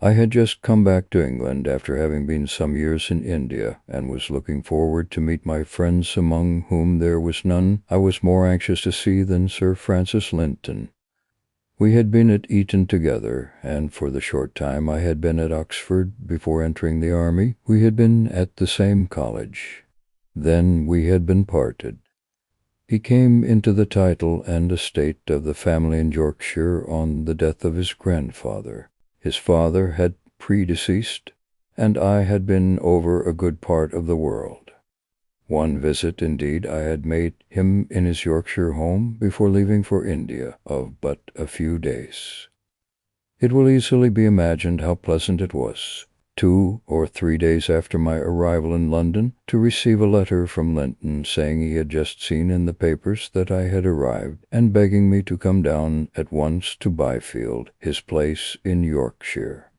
I had just come back to England after having been some years in India, and was looking forward to meet my friends, among whom there was none I was more anxious to see than Sir Francis Linton. We had been at Eton together, and for the short time I had been at Oxford before entering the army, we had been at the same college. Then we had been parted. He came into the title and estate of the family in Yorkshire on the death of his grandfather. His father had predeceased, and I had been over a good part of the world. One visit, indeed, I had made him in his Yorkshire home before leaving for India, of but a few days. It will easily be imagined how pleasant it was, 2 or 3 days after my arrival in London, to receive a letter from Linton saying he had just seen in the papers that I had arrived, and begging me to come down at once to Byfield, his place in Yorkshire.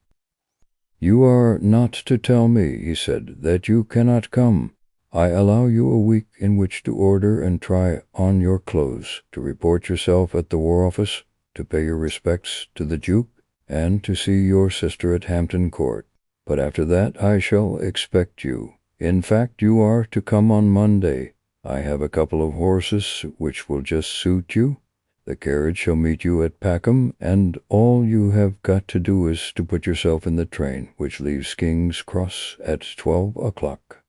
"You are not to tell me," he said, "that you cannot come. I allow you a week in which to order and try on your clothes, to report yourself at the War Office, to pay your respects to the Duke, and to see your sister at Hampton Court. But after that I shall expect you. In fact, you are to come on Monday. I have a couple of horses which will just suit you. The carriage shall meet you at Packham, and all you have got to do is to put yourself in the train, which leaves King's Cross at 12 o'clock.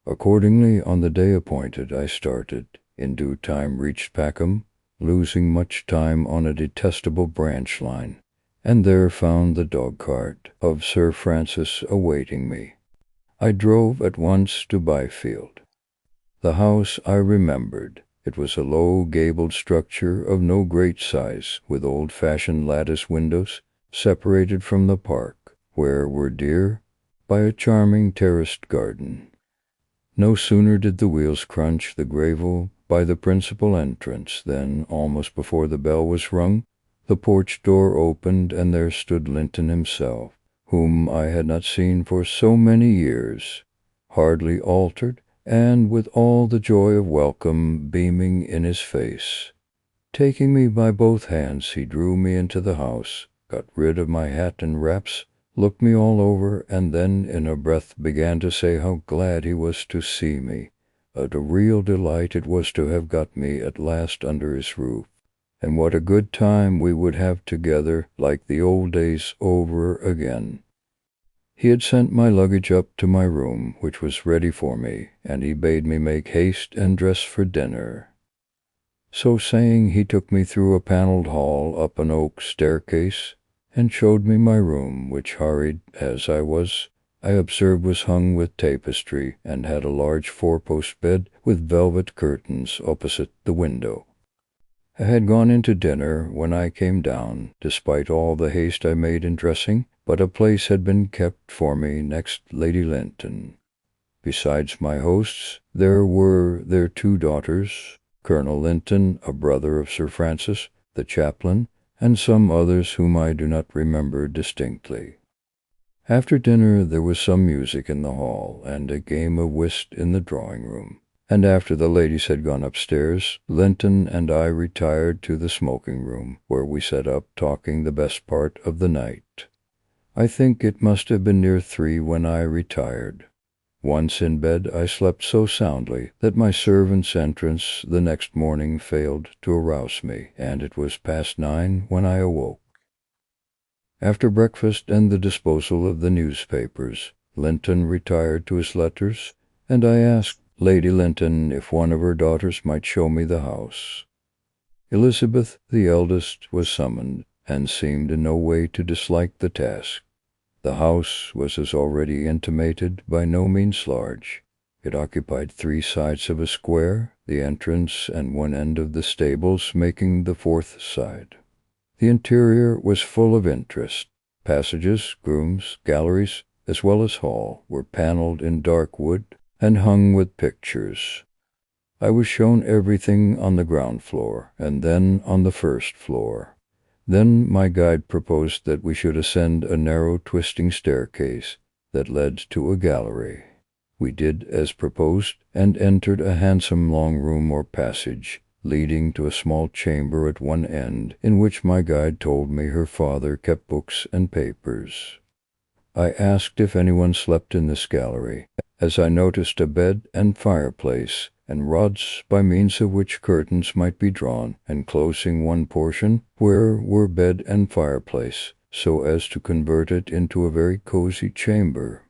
Accordingly, on the day appointed, I started, in due time reached Packham, losing much time on a detestable branch line, and there found the dog-cart of Sir Francis awaiting me. I drove at once to Byfield. The house I remembered. It was a low gabled structure of no great size, with old-fashioned lattice windows, separated from the park, where were deer, by a charming terraced garden. No sooner did the wheels crunch the gravel by the principal entrance than, almost before the bell was rung, the porch door opened, and there stood Linton himself, whom I had not seen for so many years, hardly altered, and with all the joy of welcome beaming in his face. Taking me by both hands, he drew me into the house, got rid of my hat and wraps, looked me all over, and then in a breath began to say how glad he was to see me. A real delight it was to have got me at last under his roof, and what a good time we would have together, like the old days over again. He had sent my luggage up to my room, which was ready for me, and he bade me make haste and dress for dinner. So saying, he took me through a panelled hall, up an oak staircase, and showed me my room, which, hurried as I was, I observed was hung with tapestry, and had a large 4-post bed with velvet curtains opposite the window. I had gone into dinner when I came down, despite all the haste I made in dressing, but a place had been kept for me next Lady Linton. Besides my hosts, there were their 2 daughters, Colonel Linton, a brother of Sir Francis, the chaplain, and some others whom I do not remember distinctly. After dinner there was some music in the hall, and a game of whist in the drawing-room, and after the ladies had gone upstairs, Linton and I retired to the smoking-room, where we sat up talking the best part of the night. I think it must have been near 3 when I retired. Once in bed, I slept so soundly that my servant's entrance the next morning failed to arouse me, and it was past 9 when I awoke. After breakfast and the disposal of the newspapers, Linton retired to his letters, and I asked Lady Linton if one of her daughters might show me the house. Elizabeth, the eldest, was summoned, and seemed in no way to dislike the task. The house was, as already intimated, by no means large. It occupied 3 sides of a square, the entrance and one end of the stables making the 4th side. The interior was full of interest. Passages, rooms, galleries, as well as hall, were panelled in dark wood and hung with pictures. I was shown everything on the ground floor, and then on the 1st floor. Then my guide proposed that we should ascend a narrow twisting staircase that led to a gallery. We did as proposed, and entered a handsome long room or passage, leading to a small chamber at one end, in which my guide told me her father kept books and papers. I asked if anyone slept in this gallery, as I noticed a bed and fireplace, and rods by means of which curtains might be drawn, enclosing one portion where were bed and fireplace, so as to convert it into a very cozy chamber.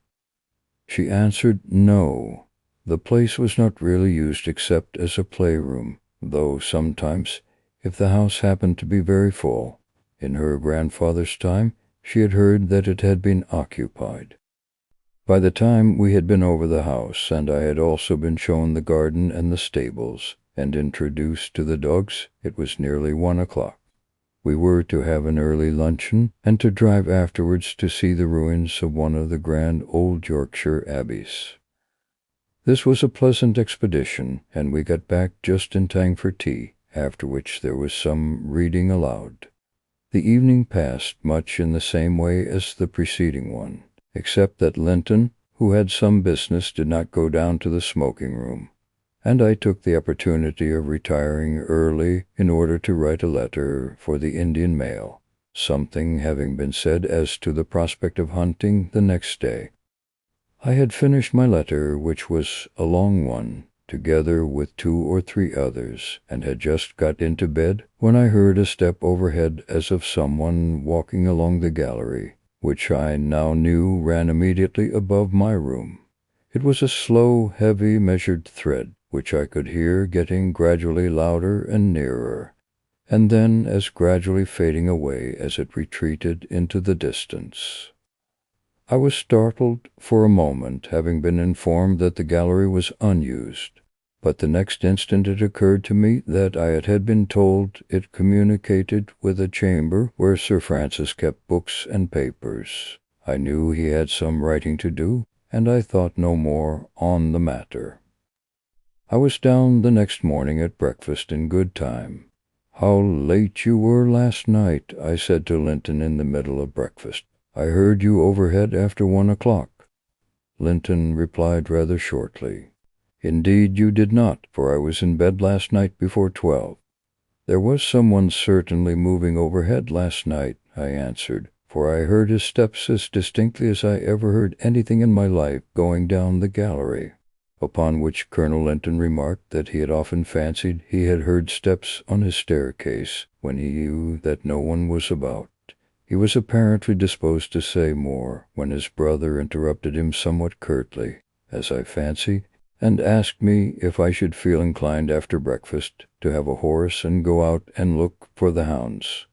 She answered no. The place was not really used except as a playroom, though sometimes, if the house happened to be very full, in her grandfather's time, she had heard that it had been occupied. By the time we had been over the house, and I had also been shown the garden and the stables, and introduced to the dogs, it was nearly 1 o'clock. We were to have an early luncheon, and to drive afterwards to see the ruins of one of the grand old Yorkshire abbeys. This was a pleasant expedition, and we got back just in time for tea, after which there was some reading aloud. The evening passed much in the same way as the preceding one, except that Linton, who had some business, did not go down to the smoking-room, and I took the opportunity of retiring early in order to write a letter for the Indian mail, something having been said as to the prospect of hunting the next day. I had finished my letter, which was a long one, together with 2 or 3 others, and had just got into bed when I heard a step overhead as of someone walking along the gallery, which I now knew ran immediately above my room. It was a slow, heavy, measured tread, which I could hear getting gradually louder and nearer, and then as gradually fading away as it retreated into the distance. I was startled for a moment, having been informed that the gallery was unused, but the next instant it occurred to me that I had been told it communicated with a chamber where Sir Francis kept books and papers. I knew he had some writing to do, and I thought no more on the matter. I was down the next morning at breakfast in good time. "How late you were last night," I said to Linton in the middle of breakfast. "I heard you overhead after 1 o'clock. Linton replied rather shortly, "Indeed you did not, for I was in bed last night before 12. "There was someone certainly moving overhead last night," I answered, "for I heard his steps as distinctly as I ever heard anything in my life going down the gallery." Upon which Colonel Linton remarked that he had often fancied he had heard steps on his staircase when he knew that no one was about. He was apparently disposed to say more, when his brother interrupted him somewhat curtly, as I fancy, and asked me if I should feel inclined after breakfast to have a horse and go out and look for the hounds.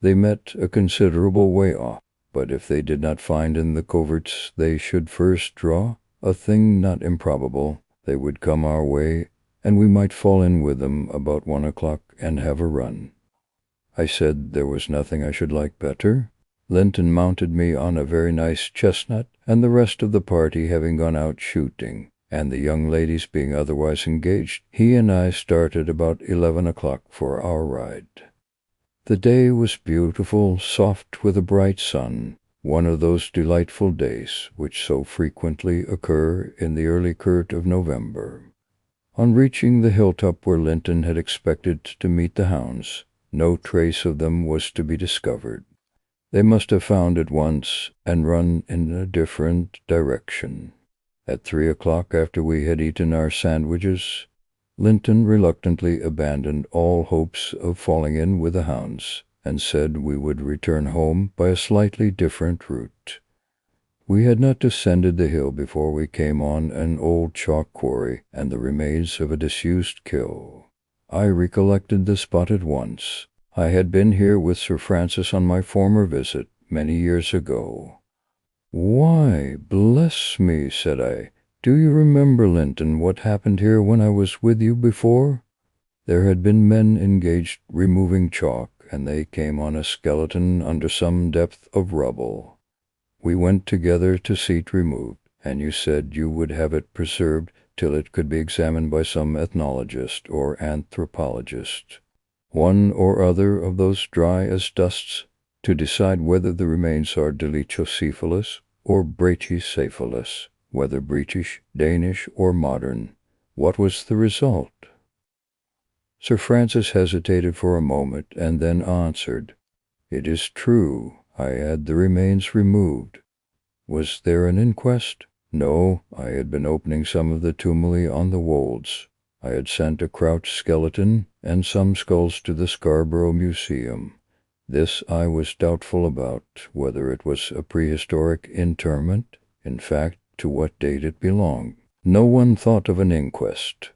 They met a considerable way off, but if they did not find in the coverts they should first draw, a thing not improbable, they would come our way, and we might fall in with them about 1 o'clock and have a run. I said there was nothing I should like better. Linton mounted me on a very nice chestnut, and the rest of the party having gone out shooting, and the young ladies being otherwise engaged, he and I started about 11 o'clock for our ride. The day was beautiful, soft with a bright sun, one of those delightful days which so frequently occur in the early curt of November. On reaching the hilltop where Linton had expected to meet the hounds, no trace of them was to be discovered. They must have found it once and run in a different direction. At 3 o'clock, after we had eaten our sandwiches, Linton reluctantly abandoned all hopes of falling in with the hounds, and said we would return home by a slightly different route. We had not descended the hill before we came on an old chalk quarry and the remains of a disused kill. I recollected the spot at once. I had been here with Sir Francis on my former visit, many years ago. "Why, bless me," said I, "do you remember, Linton, what happened here when I was with you before?" There had been men engaged removing chalk, and they came on a skeleton under some depth of rubble. We went together to see it removed, and you said you would have it preserved till it could be examined by some ethnologist or anthropologist, one or other of those dry as dusts, to decide whether the remains are dolichocephalous or brachycephalous, whether British, Danish, or modern. What was the result? Sir Francis hesitated for a moment, and then answered, "It is true. I had the remains removed. Was there an inquest? No, I had been opening some of the tumuli on the wolds. I had sent a crouched skeleton and some skulls to the Scarborough Museum. This I was doubtful about, whether it was a prehistoric interment, in fact, to what date it belonged. No one thought of an inquest.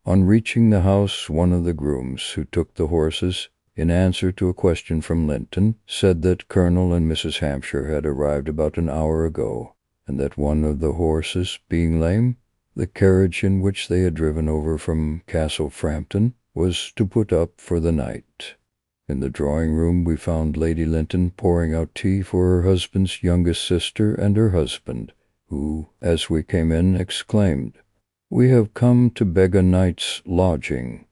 On reaching the house, one of the grooms who took the horses, in answer to a question from Linton, said that Colonel and Mrs. Hampshire had arrived about an hour ago, and that one of the horses, being lame, the carriage in which they had driven over from Castle Frampton was to put up for the night. In the drawing-room we found Lady Linton pouring out tea for her husband's youngest sister and her husband, who, as we came in, exclaimed, "We have come to beg a night's lodging."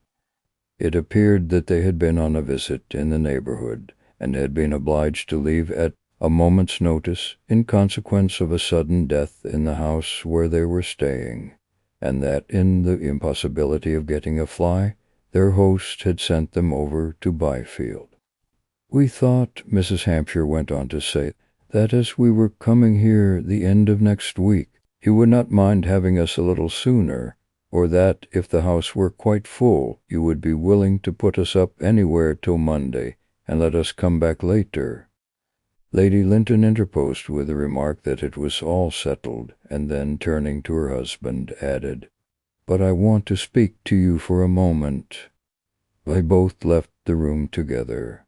It appeared that they had been on a visit in the neighborhood, and had been obliged to leave at a moment's notice in consequence of a sudden death in the house where they were staying, and that in the impossibility of getting a fly, their host had sent them over to Byfield. We thought, Mrs. Hampshire went on to say, that as we were coming here the end of next week, you would not mind having us a little sooner, or that, if the house were quite full, you would be willing to put us up anywhere till Monday, and let us come back later. Lady Linton interposed with a remark that it was all settled, and then, turning to her husband, added, "But I want to speak to you for a moment." They both left the room together.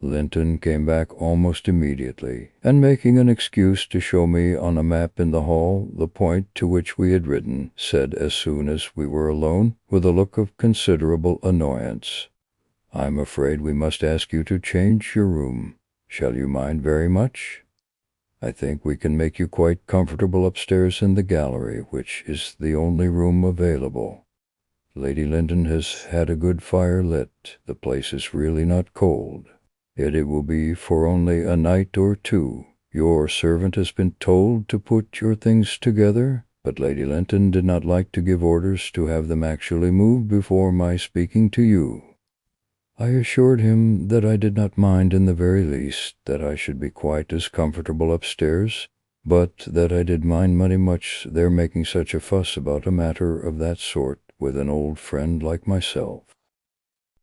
Linton came back almost immediately, and making an excuse to show me on a map in the hall the point to which we had ridden, said as soon as we were alone, with a look of considerable annoyance, "I'm afraid we must ask you to change your room. Shall you mind very much? I think we can make you quite comfortable upstairs in the gallery, which is the only room available. Lady Linton has had a good fire lit. The place is really not cold. Yet it will be for only a night or two. Your servant has been told to put your things together, but Lady Linton did not like to give orders to have them actually moved before my speaking to you." I assured him that I did not mind in the very least, that I should be quite as comfortable upstairs, but that I did mind mighty much their making such a fuss about a matter of that sort with an old friend like myself.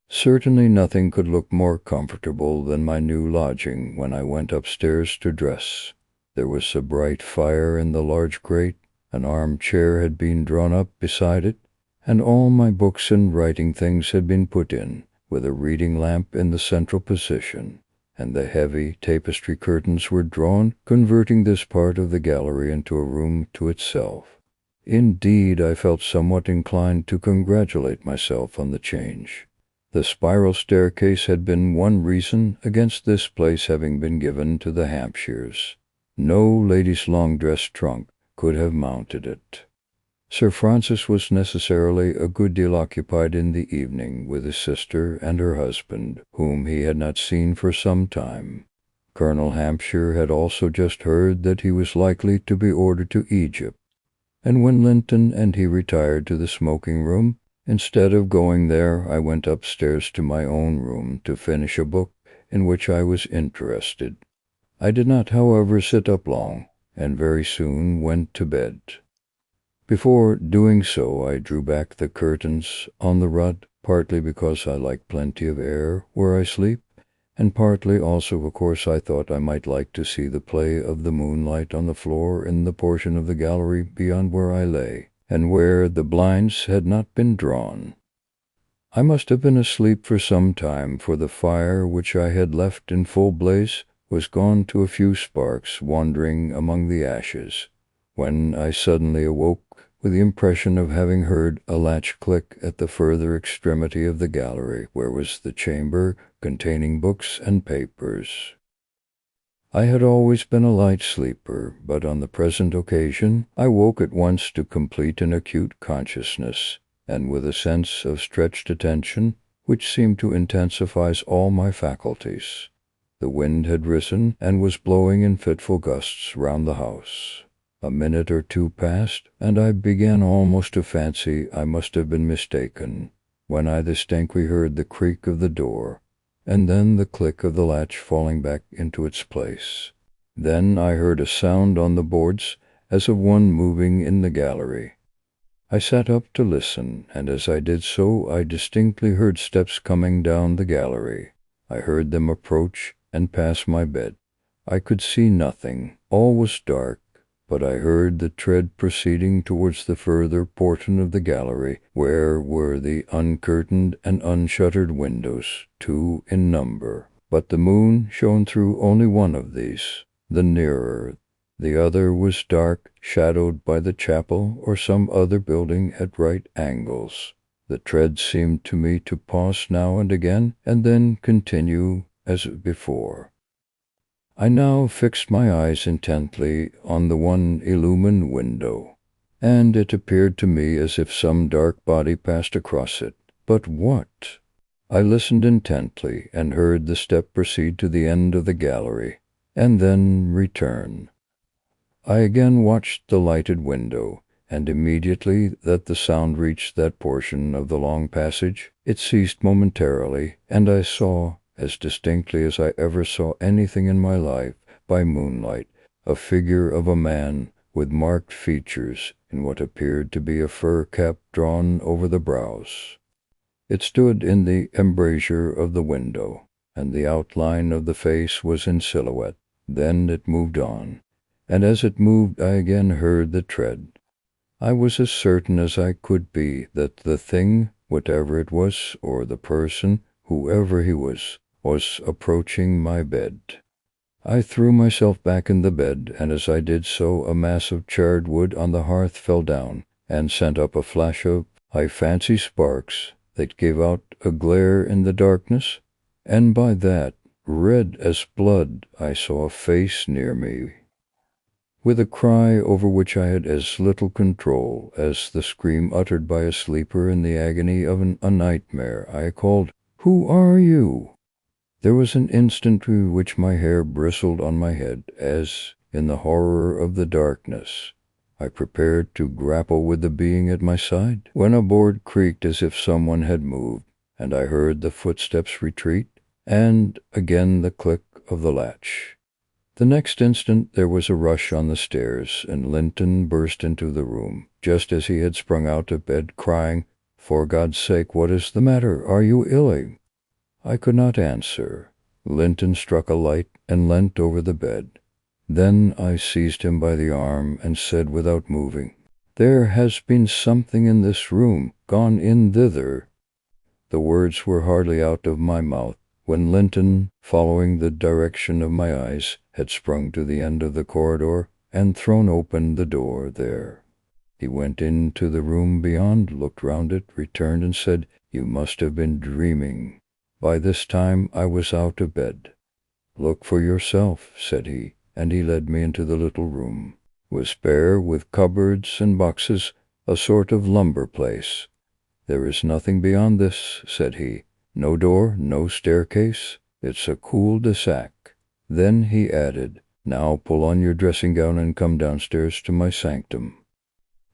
Certainly nothing could look more comfortable than my new lodging when I went upstairs to dress. There was a bright fire in the large grate, an armchair had been drawn up beside it, and all my books and writing things had been put in, with a reading lamp in the central position, and the heavy tapestry curtains were drawn, converting this part of the gallery into a room to itself. Indeed, I felt somewhat inclined to congratulate myself on the change. The spiral staircase had been one reason against this place having been given to the Hampshires. No lady's long-dress trunk could have mounted it. Sir Francis was necessarily a good deal occupied in the evening with his sister and her husband, whom he had not seen for some time. Colonel Hampshire had also just heard that he was likely to be ordered to Egypt, and when Linton and he retired to the smoking-room, instead of going there, I went upstairs to my own room to finish a book in which I was interested. I did not, however, sit up long, and very soon went to bed. Before doing so, I drew back the curtains on the rug, partly because I like plenty of air where I sleep, and partly also because I thought I might like to see the play of the moonlight on the floor in the portion of the gallery beyond where I lay, and where the blinds had not been drawn. I must have been asleep for some time, for the fire which I had left in full blaze was gone to a few sparks wandering among the ashes, when I suddenly awoke with the impression of having heard a latch click at the further extremity of the gallery, where was the chamber containing books and papers. I had always been a light sleeper, but on the present occasion I woke at once to complete and acute consciousness, and with a sense of stretched attention which seemed to intensify all my faculties. The wind had risen and was blowing in fitful gusts round the house. A minute or two passed, and I began almost to fancy I must have been mistaken, when I distinctly heard the creak of the door, and then the click of the latch falling back into its place. Then I heard a sound on the boards, as of one moving in the gallery. I sat up to listen, and as I did so, I distinctly heard steps coming down the gallery. I heard them approach and pass my bed. I could see nothing. All was dark, but I heard the tread proceeding towards the further portion of the gallery, where were the uncurtained and unshuttered windows, 2 in number. But the moon shone through only one of these, the nearer. The other was dark, shadowed by the chapel or some other building at right angles. The tread seemed to me to pause now and again, and then continue as before. I now fixed my eyes intently on the one illumined window, and it appeared to me as if some dark body passed across it. But what? I listened intently, and heard the step proceed to the end of the gallery, and then return. I again watched the lighted window, and immediately that the sound reached that portion of the long passage, it ceased momentarily, and I saw, as distinctly as I ever saw anything in my life, by moonlight, a figure of a man with marked features in what appeared to be a fur cap drawn over the brows. It stood in the embrasure of the window, and the outline of the face was in silhouette. Then it moved on, and as it moved I again heard the tread. I was as certain as I could be that the thing, whatever it was, or the person, whoever he was approaching my bed. I threw myself back in the bed, and as I did so a mass of charred wood on the hearth fell down, and sent up a flash of, I fancy, sparks, that gave out a glare in the darkness, and by that, red as blood, I saw a face near me. With a cry over which I had as little control as the scream uttered by a sleeper in the agony of a nightmare, I called, "Who are you?" There was an instant in which my hair bristled on my head, as, in the horror of the darkness, I prepared to grapple with the being at my side, when a board creaked as if someone had moved, and I heard the footsteps retreat, and again the click of the latch. The next instant there was a rush on the stairs, and Linton burst into the room, just as he had sprung out of bed, crying, "For God's sake, what is the matter? Are you ill?" I could not answer. Linton struck a light and leant over the bed. Then I seized him by the arm and said without moving, "There has been something in this room, gone in thither." The words were hardly out of my mouth, when Linton, following the direction of my eyes, had sprung to the end of the corridor and thrown open the door there. He went into the room beyond, looked round it, returned, and said, "You must have been dreaming." By this time I was out of bed. "Look for yourself," said he, and he led me into the little room. It was bare, with cupboards and boxes, a sort of lumber place. "There is nothing beyond this," said he. "No door, no staircase. It's a cul-de-sac." Then he added, "Now pull on your dressing gown and come downstairs to my sanctum."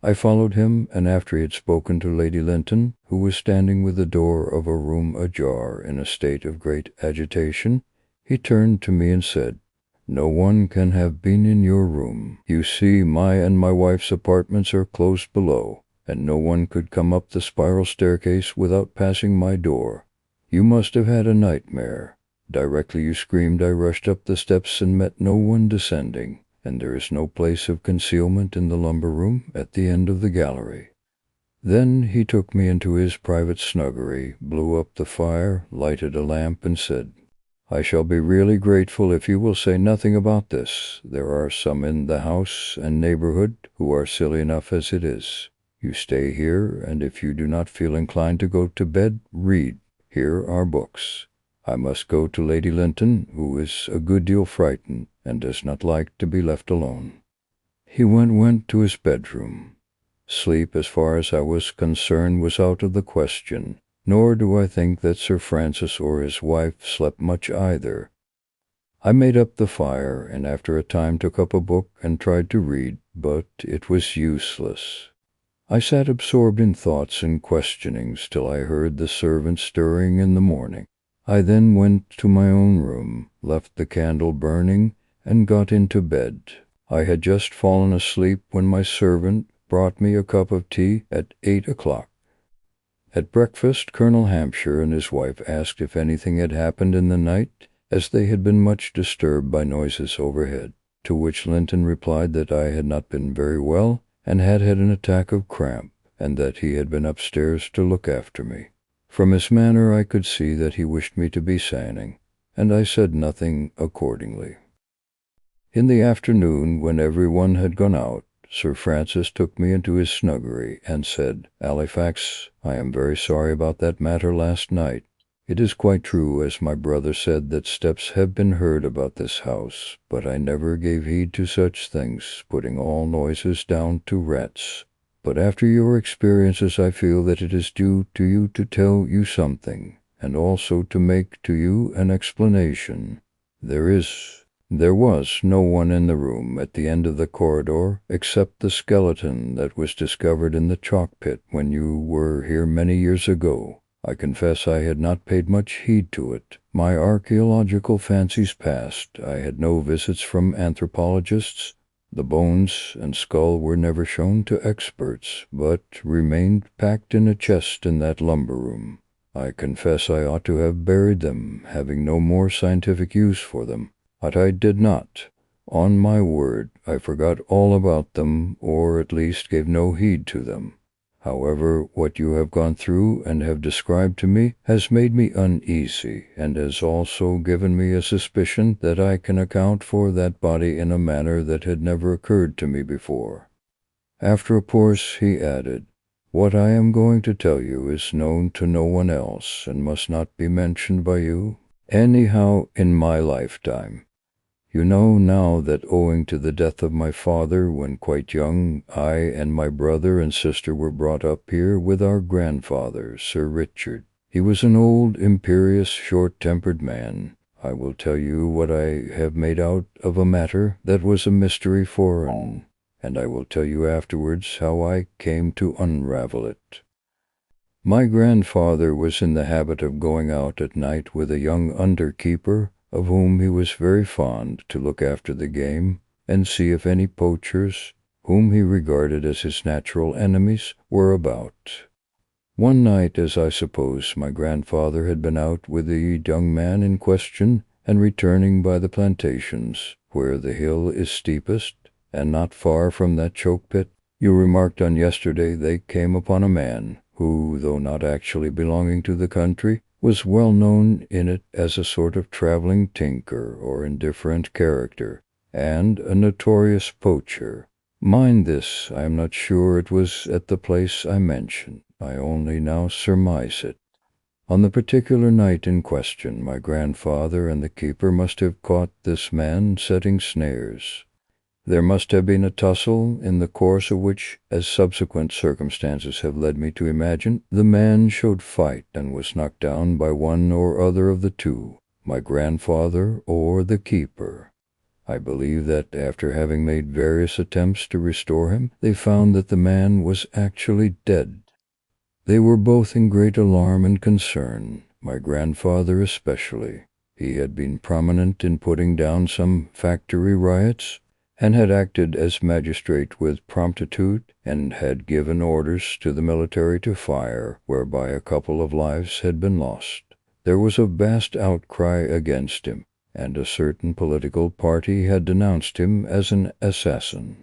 I followed him, and after he had spoken to Lady Linton, who was standing with the door of a room ajar in a state of great agitation, he turned to me and said, "No one can have been in your room. You see, my and my wife's apartments are close below, and no one could come up the spiral staircase without passing my door. You must have had a nightmare. Directly you screamed, I rushed up the steps and met no one descending, and there is no place of concealment in the lumber room at the end of the gallery." Then he took me into his private snuggery, blew up the fire, lighted a lamp, and said, "I shall be really grateful if you will say nothing about this. There are some in the house and neighborhood who are silly enough as it is. You stay here, and if you do not feel inclined to go to bed, read. Here are books. I must go to Lady Linton, who is a good deal frightened, and does not like to be left alone." He went to his bedroom. Sleep, as far as I was concerned, was out of the question, nor do I think that Sir Francis or his wife slept much either. I made up the fire, and after a time took up a book and tried to read, but it was useless. I sat absorbed in thoughts and questionings till I heard the servants stirring in the morning. I then went to my own room, left the candle burning, and got into bed. I had just fallen asleep when my servant brought me a cup of tea at 8 o'clock. At breakfast, Colonel Hampshire and his wife asked if anything had happened in the night, as they had been much disturbed by noises overhead, to which Linton replied that I had not been very well, and had had an attack of cramp, and that he had been upstairs to look after me. From his manner I could see that he wished me to be sanning, and I said nothing accordingly. In the afternoon, when everyone had gone out, Sir Francis took me into his snuggery and said, "Halifax, I am very sorry about that matter last night. It is quite true, as my brother said, that steps have been heard about this house, but I never gave heed to such things, putting all noises down to rats. But after your experiences I feel that it is due to you to tell you something, and also to make to you an explanation. There was no one in the room at the end of the corridor except the skeleton that was discovered in the chalk pit when you were here many years ago. I confess I had not paid much heed to it. My archaeological fancies passed. I had no visits from anthropologists. The bones and skull were never shown to experts, but remained packed in a chest in that lumber room. I confess I ought to have buried them, having no more scientific use for them. But I did not. On my word, I forgot all about them, or at least gave no heed to them. However, what you have gone through and have described to me has made me uneasy, and has also given me a suspicion that I can account for that body in a manner that had never occurred to me before." After a pause, he added, "What I am going to tell you is known to no one else, and must not be mentioned by you, anyhow, in my lifetime. You know now that owing to the death of my father when quite young, I and my brother and sister were brought up here with our grandfather, Sir Richard. He was an old, imperious, short-tempered man. I will tell you what I have made out of a matter that was a mystery foreign, and I will tell you afterwards how I came to unravel it. My grandfather was in the habit of going out at night with a young under-keeper, of whom he was very fond, to look after the game, and see if any poachers, whom he regarded as his natural enemies, were about. One night, as I suppose, my grandfather had been out with the young man in question, and returning by the plantations, where the hill is steepest, and not far from that choke pit, you remarked on yesterday they came upon a man, who, though not actually belonging to the country, was well known in it as a sort of travelling tinker or indifferent character, and a notorious poacher. Mind this, I am not sure it was at the place I mention. I only now surmise it. On the particular night in question, my grandfather and the keeper must have caught this man setting snares. There must have been a tussle, in the course of which, as subsequent circumstances have led me to imagine, the man showed fight and was knocked down by one or other of the two, my grandfather or the keeper. I believe that after having made various attempts to restore him, they found that the man was actually dead. They were both in great alarm and concern, my grandfather especially. He had been prominent in putting down some factory riots, and had acted as magistrate with promptitude, and had given orders to the military to fire, whereby a couple of lives had been lost. There was a vast outcry against him, and a certain political party had denounced him as an assassin.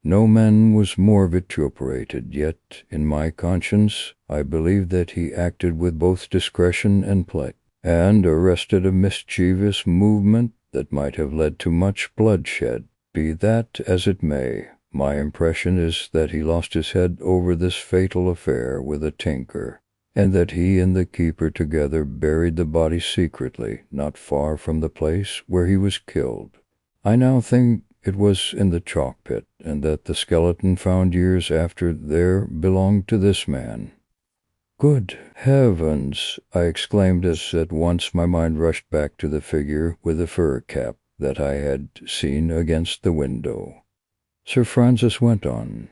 No man was more vituperated, yet, in my conscience, I believe that he acted with both discretion and play, and arrested a mischievous movement that might have led to much bloodshed. Be that as it may, my impression is that he lost his head over this fatal affair with a tinker, and that he and the keeper together buried the body secretly, not far from the place where he was killed. I now think it was in the chalk pit, and that the skeleton found years after there belonged to this man." "Good heavens!" I exclaimed, as at once my mind rushed back to the figure with the fur cap that I had seen against the window. Sir Francis went on.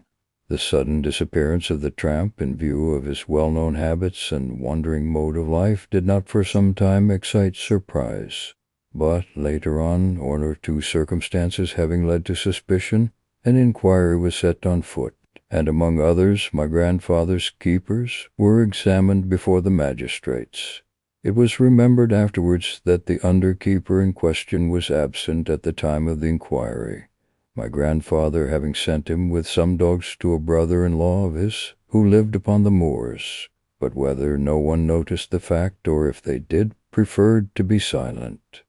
The sudden disappearance of the tramp, in view of his well-known habits and wandering mode of life, did not for some time excite surprise. But later on, one or two circumstances having led to suspicion, an inquiry was set on foot, and among others my grandfather's keepers were examined before the magistrates. It was remembered afterwards that the under-keeper in question was absent at the time of the inquiry, my grandfather having sent him with some dogs to a brother-in-law of his who lived upon the moors, but whether no one noticed the fact, or if they did, preferred to be silent,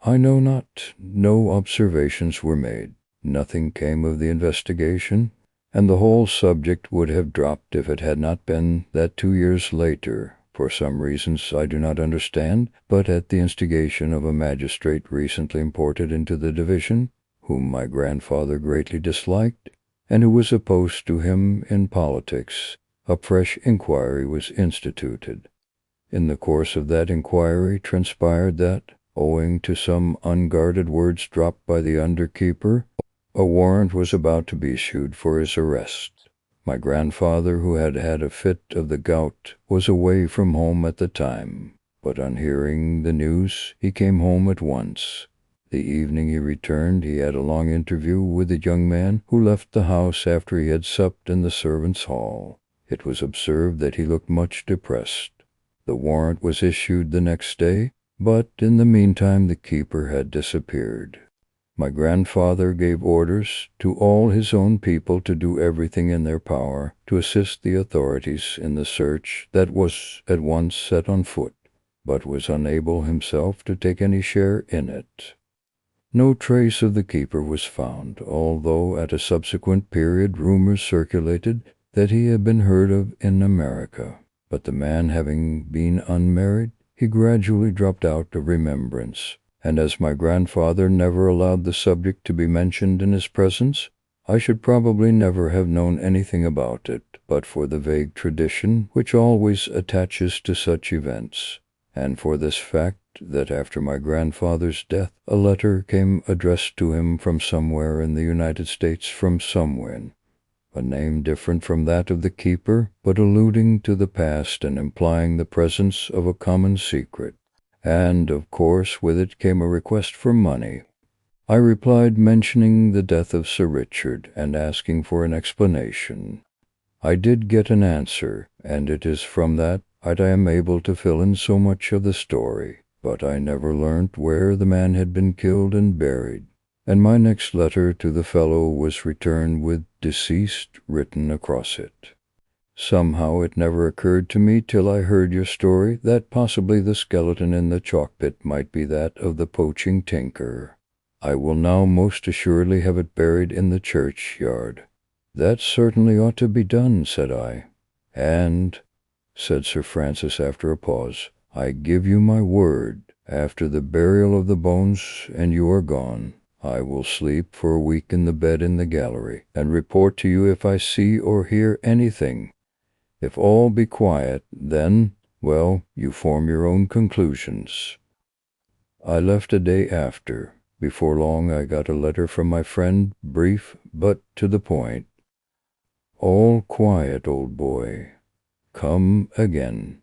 I know not. No observations were made. Nothing came of the investigation, and the whole subject would have dropped if it had not been that 2 years later, for some reasons I do not understand, but at the instigation of a magistrate recently imported into the division, whom my grandfather greatly disliked, and who was opposed to him in politics, a fresh inquiry was instituted. In the course of that inquiry transpired that, owing to some unguarded words dropped by the under-keeper, a warrant was about to be issued for his arrest. My grandfather, who had had a fit of the gout, was away from home at the time, but on hearing the news he came home at once. The evening he returned he had a long interview with the young man who left the house after he had supped in the servants' hall. It was observed that he looked much depressed. The warrant was issued the next day, but in the meantime the keeper had disappeared. My grandfather gave orders to all his own people to do everything in their power to assist the authorities in the search that was at once set on foot, but was unable himself to take any share in it. No trace of the keeper was found, although at a subsequent period rumors circulated that he had been heard of in America, but the man having been unmarried, he gradually dropped out of remembrance, and as my grandfather never allowed the subject to be mentioned in his presence, I should probably never have known anything about it but for the vague tradition which always attaches to such events, and for this fact that after my grandfather's death a letter came addressed to him from somewhere in the United States from someone, a name different from that of the keeper, but alluding to the past and implying the presence of a common secret. And, of course, with it came a request for money. I replied mentioning the death of Sir Richard and asking for an explanation. I did get an answer, and it is from that I am able to fill in so much of the story, but I never learnt where the man had been killed and buried, and my next letter to the fellow was returned with "deceased" written across it. Somehow it never occurred to me till I heard your story that possibly the skeleton in the chalk pit might be that of the poaching tinker. I will now most assuredly have it buried in the churchyard. That certainly ought to be done, said I. And, said Sir Francis after a pause, I give you my word, after the burial of the bones and you are gone, I will sleep for a week in the bed in the gallery, and report to you if I see or hear anything. If all be quiet, then, well, you form your own conclusions. I left a day after. Before long I got a letter from my friend, brief but to the point. All quiet, old boy. Come again.